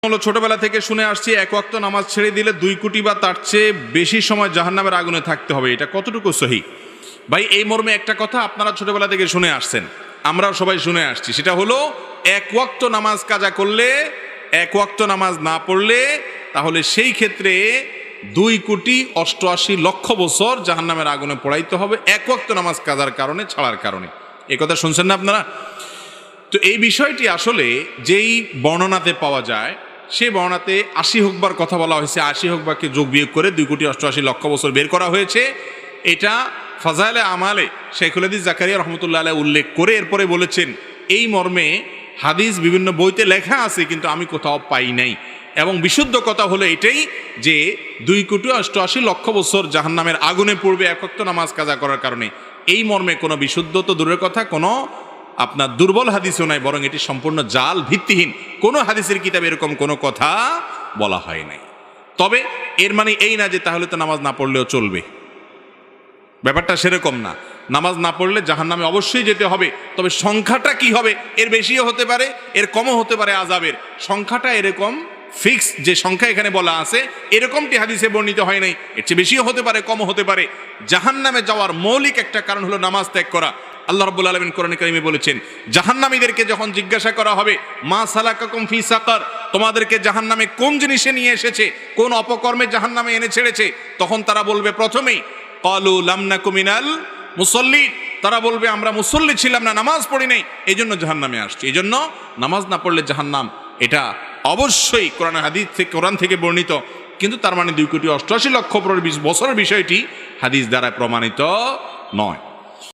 হলো ছোটবেলা থেকে শুনে আসছি এক ওয়াক্ত নামাজ ছেড়ে দিলে 2 কোটি বা তার চেয়ে বেশি সময় জাহান্নামের আগুনে থাকতে হবে। এটা কতটুকু সহি? ভাই, এই মর্মে একটা কথা আপনারা ছোটবেলা থেকে শুনে আসছেন, আমরাও সবাই শুনে আসছি। সেটা হলো এক ওয়াক্ত নামাজ কাজা করলে, এক ওয়াক্ত নামাজ না পড়লে, তাহলে সেই ক্ষেত্রে 2,88,00,000 বছর জাহান্নামের আগুনে পোড়াইতে হবে এক ওয়াক্ত নামাজ কাজার কারণে, ছাড়ার কারণে। এই কথা শুনছেন না আপনারা? তো এই বিষয়টি আসলে যেই বর্ণনাতে পাওয়া যায়, সেই বর্ণনাতে 80 হুকবার কথা বলা হয়েছে। 80 হুকবাকে যোগ বিয়োগ করে 2,88,00,000 বছর বের করা হয়েছে। এটা ফাজাইলে আমালে শেখুল হাদিস জাকারিয়া রহমতুল্লাহ আলাইহি উল্লেখ করে এরপরে বলেছেন এই মর্মে হাদিস বিভিন্ন বইতে লেখা আছে, কিন্তু আমি কোথাও পাই নাই। এবং বিশুদ্ধ কথা হলো এটাই যে 2,88,00,000 বছর জাহান্নামের আগুনে পড়বে এক ওয়াক্ত নামাজ কাজা করার কারণে। এই মর্মে কোনো বিশুদ্ধ তো দূরের কথা, কোনো আপনার দুর্বল হাদিসও নাই, বরং এটি সম্পূর্ণ জাল, ভিত্তিহীন। কোনো হাদিসের কিতাবে এরকম কোনো কথা বলা হয় নাই। তবে এর মানে এই না যে তাহলে তো নামাজ না পড়লেও চলবে, ব্যাপারটা সেরকম না। নামাজ না পড়লে জাহান্নামে অবশ্যই যেতে হবে, তবে সংখ্যাটা কি হবে, এর বেশিও হতে পারে, এর কমও হতে পারে। আযাবের সংখ্যাটা এরকম ফিক্স যে সংখ্যা এখানে বলা আছে এরকমটি হাদিসে বর্ণিত হয় নাই। এর চেয়ে বেশিও হতে পারে, কমও হতে পারে। জাহান্নামে যাওয়ার মৌলিক একটা কারণ হলো নামাজ ত্যাগ করা। আল্লাহ রাব্বুল আলামিন কোরআনে কারিমে বলেছেন, জাহান্নামীদেরকে যখন জিজ্ঞাসা করা হবে, মা সালাকাকুম ফি সাকার, তোমাদেরকে জাহান্নামে কোন জিনিসে নিয়ে এসেছে, কোন অপকর্মে জাহান্নামে এনে ছেড়েছে, তখন তারা বলবে প্রথমেই ক্বালু লাম নাকু মিনাল মুসাল্লিন, তারা বলবে আমরা মুসল্লি ছিলাম না, নামাজ পড়ি নাই, এই জন্য জাহান্নামে আসছি। এই জন্য নামাজ না পড়লে জাহান্নাম, এটা অবশ্যই কোরআন থেকে বর্ণিত। কিন্তু তার মানে 2,88,00,000 বছরের বিষয়টি হাদিস দ্বারা প্রমাণিত নয়।